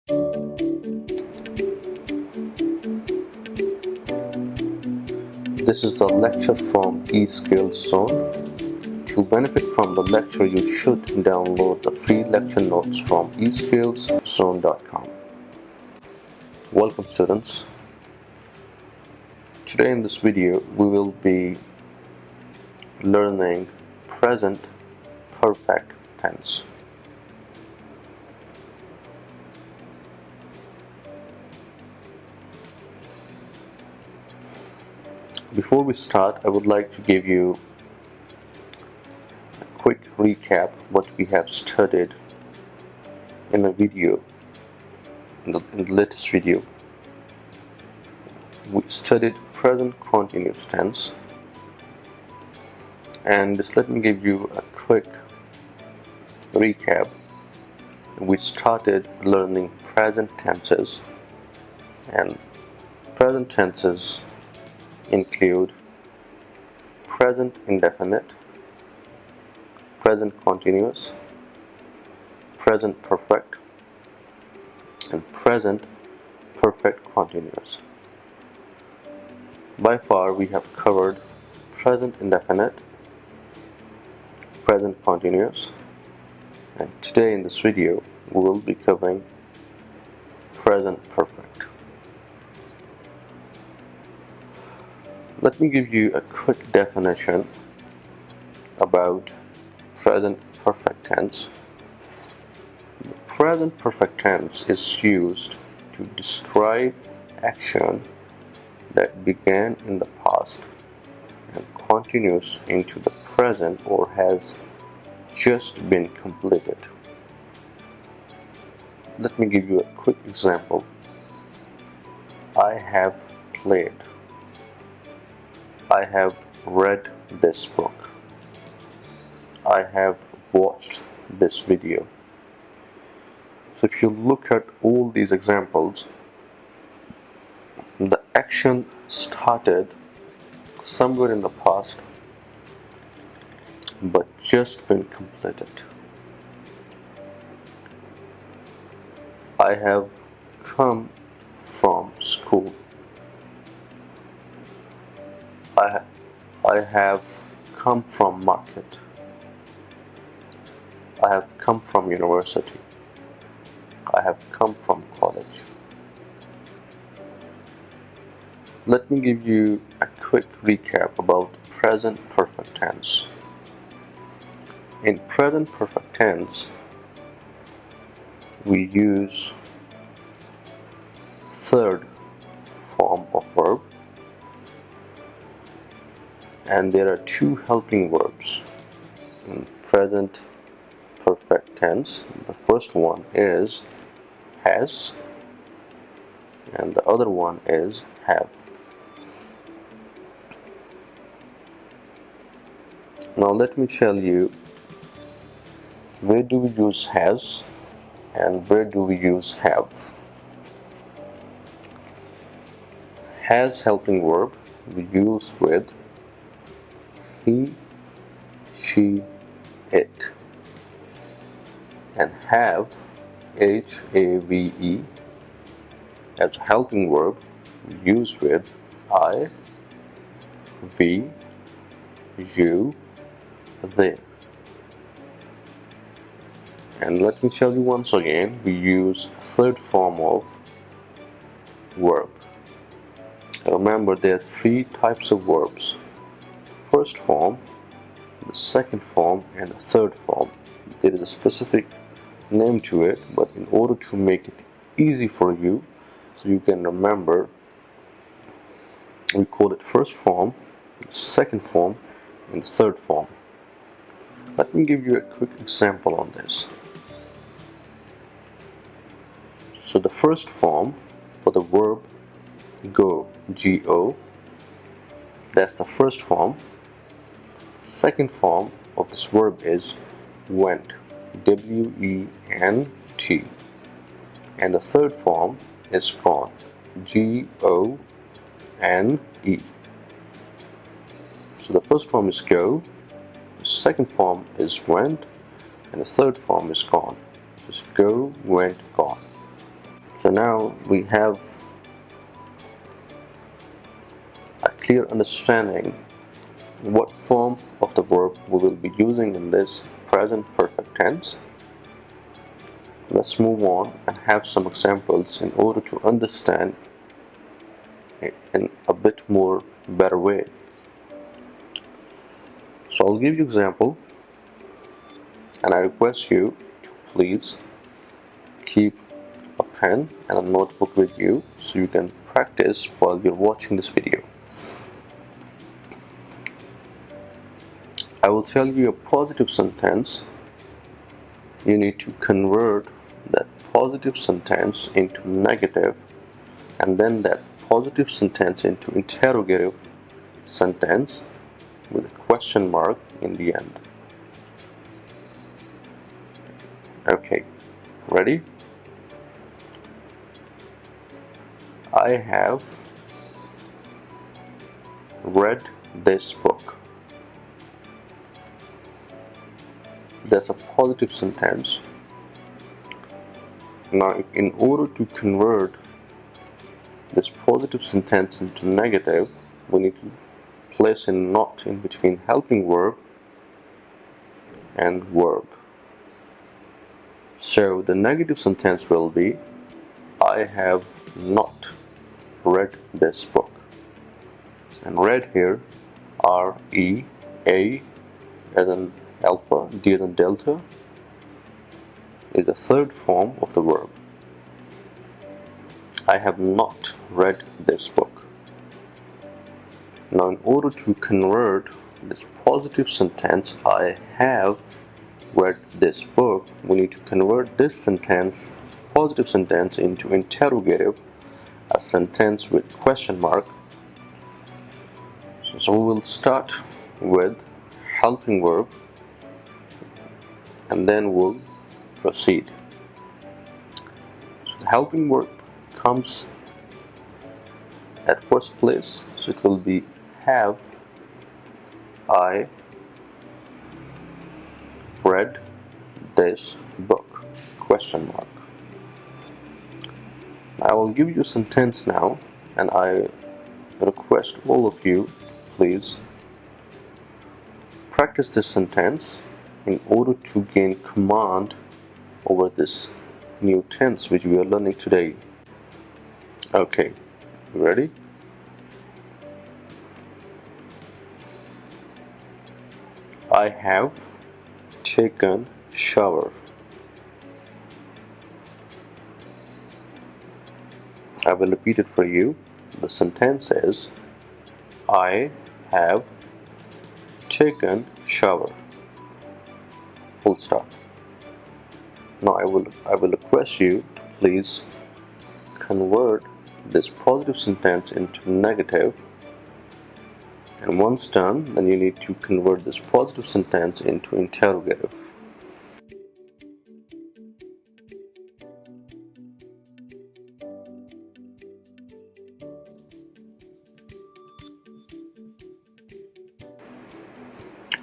This is the lecture from eSkillsZone. To benefit from the lecture, you should download the free lecture notes from eSkillsZone.com. Welcome, students. Today in this video, we will be learning present perfect tense. Before we start, I would like to give you a quick recap what we have studied in a video, in the latest video. We studied present continuous tense, and just let me give you a quick recap. We started learning present tenses, and present tenses include present indefinite, present continuous, present perfect, and present perfect continuous. By far, we have covered present indefinite, present continuous, and today in this video we will be covering present perfect. Let me give you a quick definition about present perfect tense. The present perfect tense is used to describe action that began in the past and continues into the present or has just been completed. Let me give you a quick example. I have played. I have read this book. I have watched this video. So if you look at all these examples, the action started somewhere in the past but just been completed. I have come from school. I have come from market. I have come from university. I have come from college. Let me give you a quick recap about present perfect tense. In present perfect tense, we use third form of verb, and there are two helping verbs in present perfect tense. The first one is has, and the other one is have. Now let me tell you, where do we use has and where do we use have? Has helping verb we use with he, she, it, and have, have, as a helping verb we use with I, we, you, they. And let me tell you once again, we use third form of verb. Remember, there are three types of verbs: first form, the second form, and the third form. There is a specific name to it, but in order to make it easy for you, so you can remember, we call it first form, second form, and the third form. Let me give you a quick example on this. So the first form for the verb go, G-O, that's the first form. Second form of this verb is went, W-E-N-T, and the third form is gone, G-O-N-E. So the first form is go, the second form is went, and the third form is gone. Just go, went, gone. So now we have a clear understanding what form of the verb we will be using in this present perfect tense. Let's move on and have some examples in order to understand it in a bit more better way. So I'll give you example, and I request you to please keep a pen and a notebook with you so you can practice while you're watching this video. I will tell you a positive sentence. You need to convert that positive sentence into negative, and then that positive sentence into interrogative sentence with a question mark in the end. Okay, ready? I have read this book. That's a positive sentence. Now, in order to convert this positive sentence into negative, we need to place a not in between helping verb and verb. So the negative sentence will be, I have not read this book. And read here, R-E, A as in alpha, D as in delta, is the third form of the verb. I have not read this book. Now, in order to convert this positive sentence, I have read this book, we need to convert this sentence, positive sentence, into interrogative, a sentence with question mark. So we will start with helping verb and then we'll proceed. So the helping verb comes at first place, so it will be have I read this book, question mark. I will give you a sentence now, and I request all of you, please practice this sentence in order to gain command over this new tense which we are learning today. Okay, ready? I have taken shower. I will repeat it for you. The sentence is, I have taken shower. Full stop. Now I will request you to please convert this positive sentence into negative, and once done, then you need to convert this positive sentence into interrogative.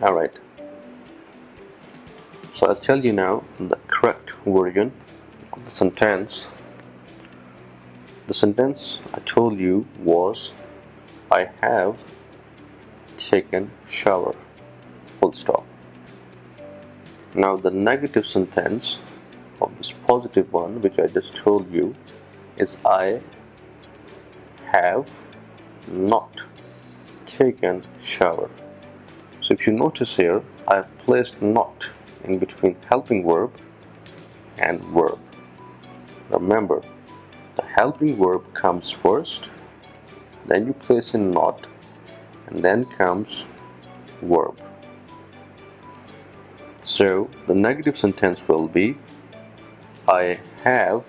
Alright, so I'll tell you now the correct version of the sentence. The sentence I told you was, I have taken shower. Full stop. Now the negative sentence of this positive one, which I just told you, is I have not taken shower. So if you notice here, I have placed not in between helping verb and verb. Remember, the helping verb comes first, then you place in not, and then comes verb. So the negative sentence will be, I have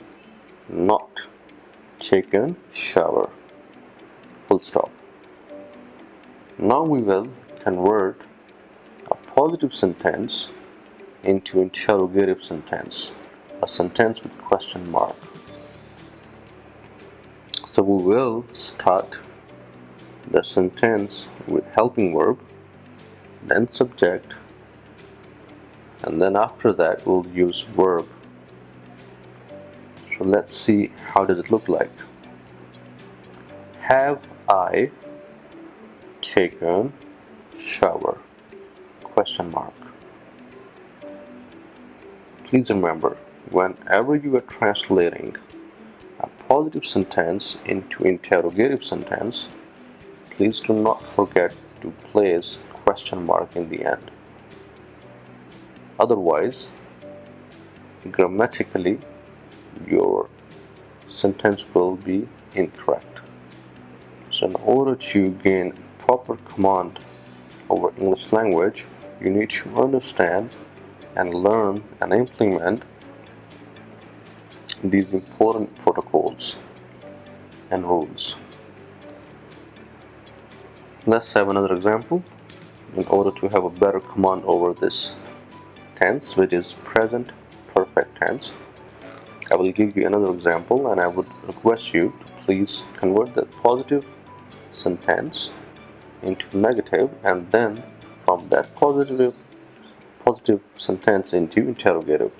not taken shower. Full stop. Now we will convert a positive sentence into interrogative sentence, a sentence with question mark. So we will start the sentence with helping verb, then subject, and then after that we'll use verb. So let's see how does it look like. Have I taken shower? Question mark. Please remember, whenever you are translating a positive sentence into interrogative sentence, please do not forget to place question mark in the end. Otherwise, grammatically, your sentence will be incorrect. So in order to gain proper command over English language, you need to understand and learn and implement these important protocols and rules. Let's have another example. In order to have a better command over this tense, which is present perfect tense, I will give you another example, and I would request you to please convert that positive sentence into negative, and then from that positive sentence into interrogative.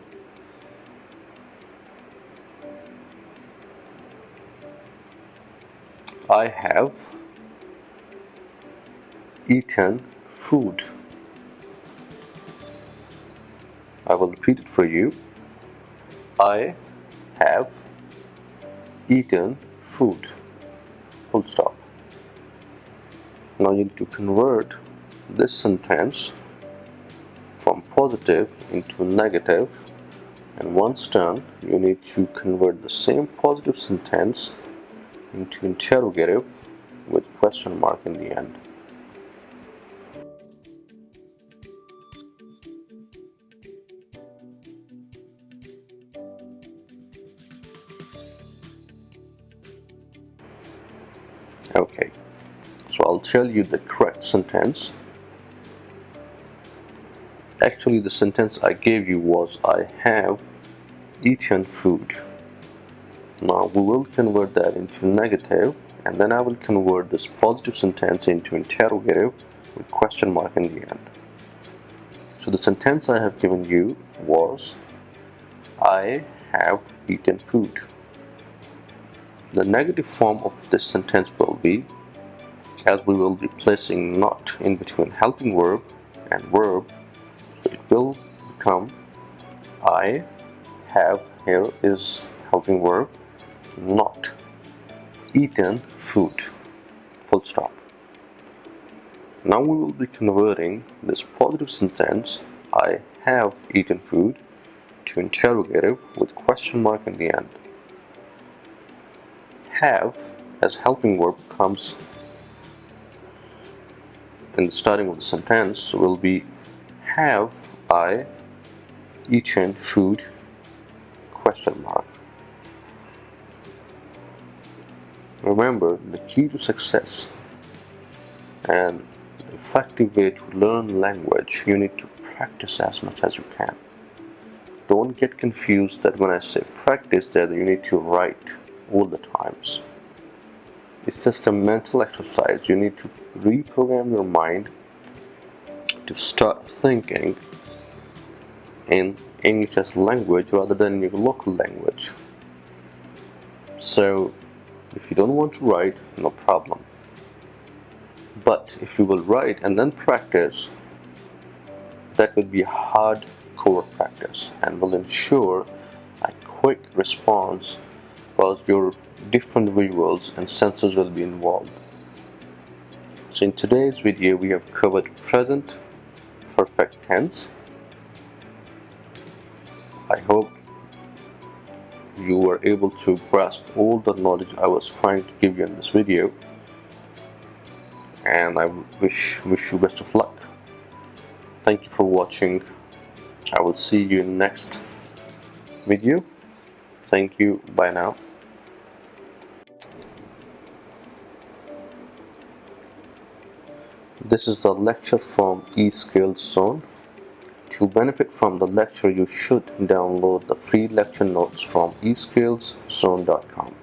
I have eaten food. I will repeat it for you. I have eaten food. Full stop. Now you need to convert this sentence from positive into negative, and once done, you need to convert the same positive sentence into interrogative with question mark in the end. Okay, so I'll tell you the correct sentence. Actually, the sentence I gave you was I have eaten food. Now we will convert that into negative, and then I will convert this positive sentence into interrogative with question mark in the end. So the sentence I have given you was I have eaten food. The negative form of this sentence will be, as we will be placing not in between helping verb and verb, so it will become I have, here is helping verb, not eaten food. Full stop. Now we will be converting this positive sentence I have eaten food to interrogative with question mark in the end. Have as helping verb comes in the starting of the sentence, so will be have I eaten food question mark. Remember, the key to success and the effective way to learn language, you need to practice as much as you can. Don't get confused that when I say practice that you need to write all the times. It's just a mental exercise. You need to reprogram your mind to start thinking in English as a language rather than your local language. So if you don't want to write, no problem. But if you will write and then practice, that will be a hardcore practice and will ensure a quick response, because your different visuals and senses will be involved. So in today's video we have covered present perfect tense. I hope you were able to grasp all the knowledge I was trying to give you in this video, and I wish you best of luck. Thank you for watching. I will see you in next video. Thank you. Bye now. This is the lecture from eSkills Zone. To benefit from the lecture, you should download the free lecture notes from eskillszone.com.